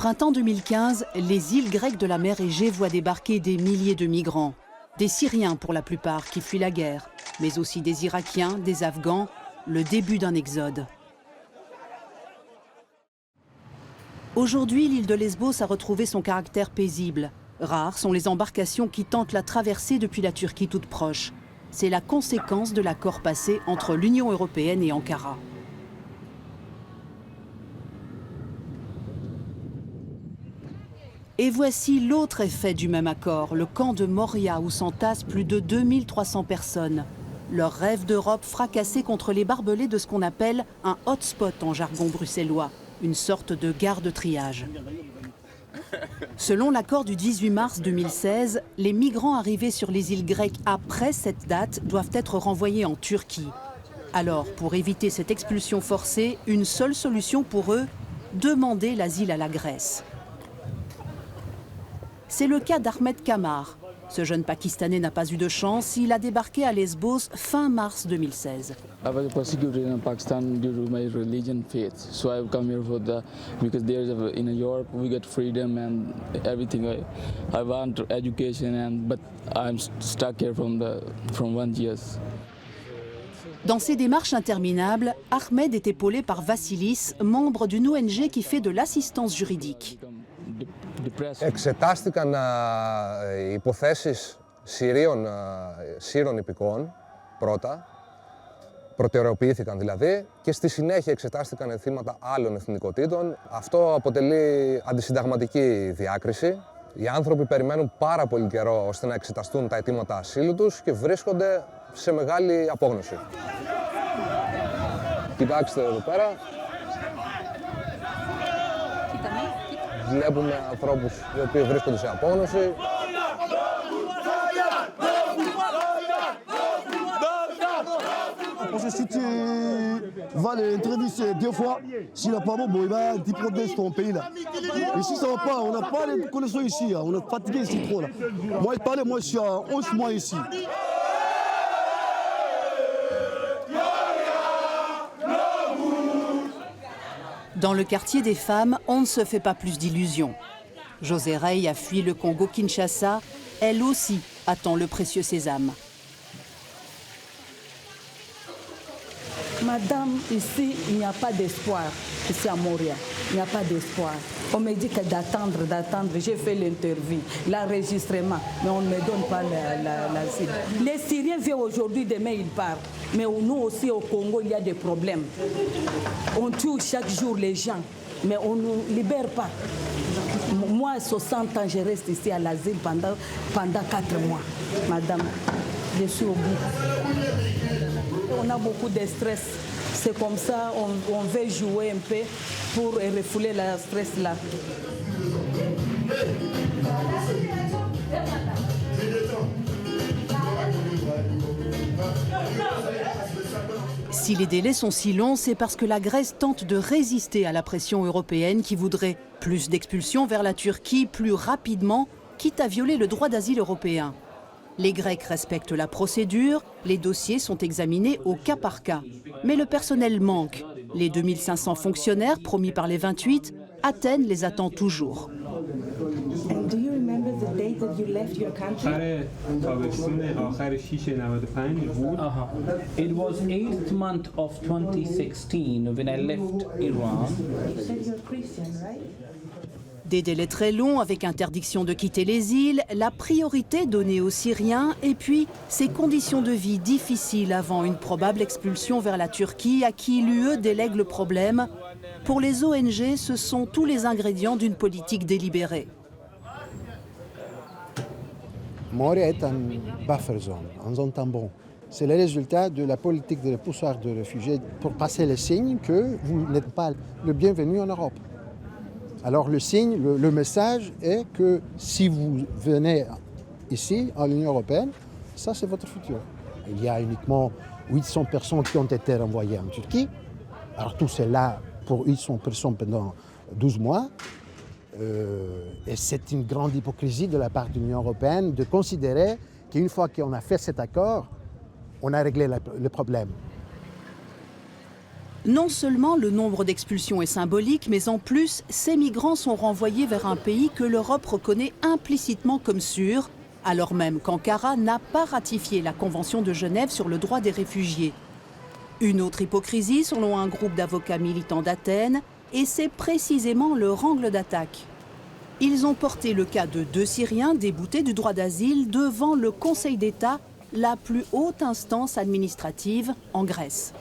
printemps 2015, les îles grecques de la mer Égée voient débarquer des milliers de migrants. Des Syriens pour la plupart qui fuient la guerre, mais aussi des Irakiens, des Afghans, le début d'un exode. Aujourd'hui, l'île de Lesbos a retrouvé son caractère paisible. Rares sont les embarcations qui tentent la traversée depuis la Turquie toute proche. C'est la conséquence de l'accord passé entre l'Union européenne et Ankara. Et voici l'autre effet du même accord, le camp de Moria où s'entassent plus de 2300 personnes. Leur rêve d'Europe fracassé contre les barbelés de ce qu'on appelle un hotspot en jargon bruxellois, une sorte de gare de triage. Selon l'accord du 18 mars 2016, les migrants arrivés sur les îles grecques après cette date doivent être renvoyés en Turquie. Alors, pour éviter cette expulsion forcée, une seule solution pour eux, demander l'asile à la Grèce. C'est le cas d'Ahmed Kamar. Ce jeune Pakistanais n'a pas eu de chance, il a débarqué à Lesbos fin mars 2016. I was persecuted in Pakistan due to my religion faith. So I've come here because in Europe we get freedom and everything. I want education but I'm stuck here from 1 year. Dans ces démarches interminables, Ahmed est épaulé par Vassilis, membre d'une ONG qui fait de l'assistance juridique. Εξετάστηκαν οι υποθέσεις Σύρων υπηκόων πρώτα, προτεραιοποιήθηκαν δηλαδή, και στη συνέχεια εξετάστηκαν θύματα άλλων εθνικοτήτων. Αυτό αποτελεί αντισυνταγματική διάκριση. Οι άνθρωποι περιμένουν πάρα πολύ καιρό ώστε να εξεταστούν τα αιτήματα ασύλου τους και βρίσκονται σε μεγάλη απόγνωση. Κοιτάξτε εδώ πέρα. Βλέπουμε ανθρώπους οι οποίοι βρίσκονται σε απόγνωση. Si tu vas l'introduire 2 fois, s'il n'a pas bon, il va déporter ton pays là. Et si ça ne va pas, on n'a pas les connaissances ici, on est fatigué ici trop là. Moi je suis à 11 mois ici. Dans le quartier des femmes, on ne se fait pas plus d'illusions. José Rey a fui le Congo-Kinshasa. Elle aussi attend le précieux sésame. Madame, ici, il n'y a pas d'espoir. Ici à Moria, il n'y a pas d'espoir. On me dit que d'attendre. J'ai fait l'interview, l'enregistrement, mais on ne me donne pas l'asile. Les Syriens viennent aujourd'hui, demain ils partent. Mais nous aussi au Congo, il y a des problèmes. On tue chaque jour les gens, mais on ne nous libère pas. Moi, à 60 ans, je reste ici à l'asile pendant 4 mois. Madame, je suis au bout. On a beaucoup de stress. C'est comme ça, on veut jouer un peu pour refouler le stress là. Si les délais sont si longs, c'est parce que la Grèce tente de résister à la pression européenne qui voudrait plus d'expulsions vers la Turquie plus rapidement, quitte à violer le droit d'asile européen. Les Grecs respectent la procédure, les dossiers sont examinés au cas par cas. Mais le personnel manque. Les 2500 fonctionnaires promis par les 28, Athènes les attend toujours. And do you remember the day that you left your country? It was 8th month of 2016 when I left Iran. You said you're Christian, right? Des délais très longs avec interdiction de quitter les îles, la priorité donnée aux Syriens et puis ces conditions de vie difficiles avant une probable expulsion vers la Turquie à qui l'UE délègue le problème. Pour les ONG, ce sont tous les ingrédients d'une politique délibérée. Moria est un buffer zone, une zone tampon. C'est le résultat de la politique de repoussoir de réfugiés pour passer le signe que vous n'êtes pas le bienvenu en Europe. Alors le signe, le message est que si vous venez ici, en Union européenne, ça c'est votre futur. Il y a uniquement 800 personnes qui ont été renvoyées en Turquie. Alors tout cela pour 800 personnes pendant 12 mois. Et c'est une grande hypocrisie de la part de l'Union européenne de considérer qu'une fois qu'on a fait cet accord, on a réglé le problème. Non seulement le nombre d'expulsions est symbolique, mais en plus, ces migrants sont renvoyés vers un pays que l'Europe reconnaît implicitement comme sûr, alors même qu'Ankara n'a pas ratifié la Convention de Genève sur le droit des réfugiés. Une autre hypocrisie, selon un groupe d'avocats militants d'Athènes, et c'est précisément leur angle d'attaque. Ils ont porté le cas de 2 Syriens déboutés du droit d'asile devant le Conseil d'État, la plus haute instance administrative en Grèce.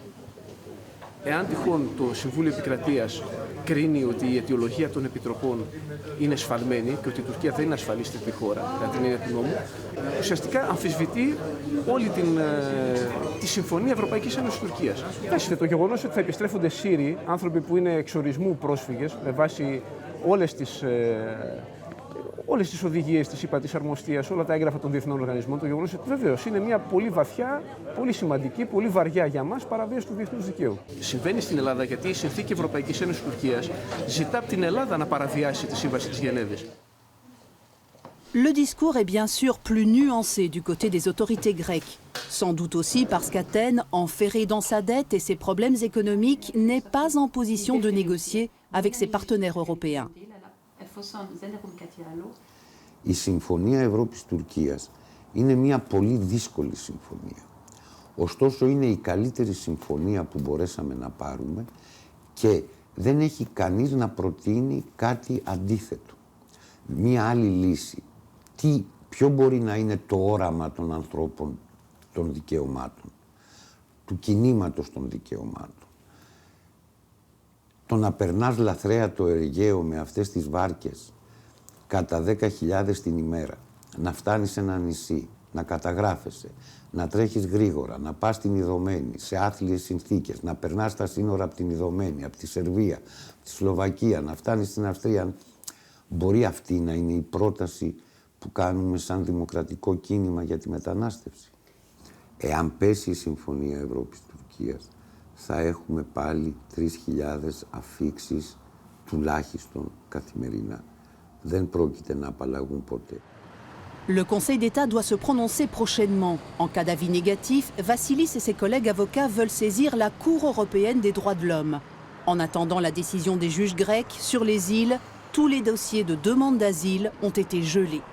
Εάν τυχόν το Συμβούλιο Επικρατείας κρίνει ότι η αιτιολογία των επιτροπών είναι σφαλμένη και ότι η Τουρκία δεν είναι ασφαλής τρίτη χώρα, κατά την έννοια του νόμου, ουσιαστικά αμφισβητεί όλη τη Συμφωνία Ευρωπαϊκής Ένωσης Τουρκίας. Το γεγονός ότι θα επιστρέφονται Σύριοι, άνθρωποι που είναι εξορισμού πρόσφυγες, με βάση όλες τις οδηγίες της ΥΠΑ, της Αρμοστίας, όλα τα έγγραφα των διεθνών οργανισμών, το γεγονός ότι βεβαίως είναι μια πολύ βαθιά, πολύ σημαντική, πολύ βαριά για μας παραβίαση του διεθνούς δικαίου. Συμβαίνει στην Ελλάδα γιατί η Συνθήκη Ευρωπαϊκής Ένωσης Τουρκίας ζητά από την Ελλάδα να παραβιάσει τη Σύμβαση της Γενέβης. Le discours est bien sûr plus nuancé du côté des autorités grecques. Sans doute aussi parce qu'Athènes, enferrée dans sa dette et ses problèmes économiques, n'est pas en position de négocier avec ses partenaires européens. Η Συμφωνία Ευρώπης-Τουρκίας είναι μια πολύ δύσκολη συμφωνία. Ωστόσο είναι η καλύτερη συμφωνία που μπορέσαμε να πάρουμε και δεν έχει κανείς να προτείνει κάτι αντίθετο. Μια άλλη λύση. Ποιο μπορεί να είναι το όραμα των ανθρώπων των δικαιωμάτων, του κινήματος των δικαιωμάτων. Το να περνάς λαθρέα το Αιγαίο με αυτές τις βάρκες κατά 10.000 την ημέρα, να φτάνεις σε ένα νησί, να καταγράφεσαι, να τρέχεις γρήγορα, να πας στην Ιδωμένη, σε άθλιες συνθήκες, να περνάς τα σύνορα από την Ιδωμένη, από τη Σερβία, από τη Σλοβακία, να φτάνεις στην Αυστρία. Μπορεί αυτή να είναι η πρόταση που κάνουμε σαν δημοκρατικό κίνημα για τη μετανάστευση? Εάν πέσει η Συμφωνία Ευρώπης-Τουρκίας, θα έχουμε πάλι 3.000 αφίξεις τουλάχιστον καθημερινά. Δεν πρόκειται να απαλλαγούν ποτέ. Le Conseil d'État doit se prononcer prochainement. En cas d'avis négatif, Vassilis et ses collègues avocats veulent saisir la Cour européenne des droits de l'homme. En attendant la décision des juges grecs sur les îles, tous les dossiers de demande d'asile ont été gelés.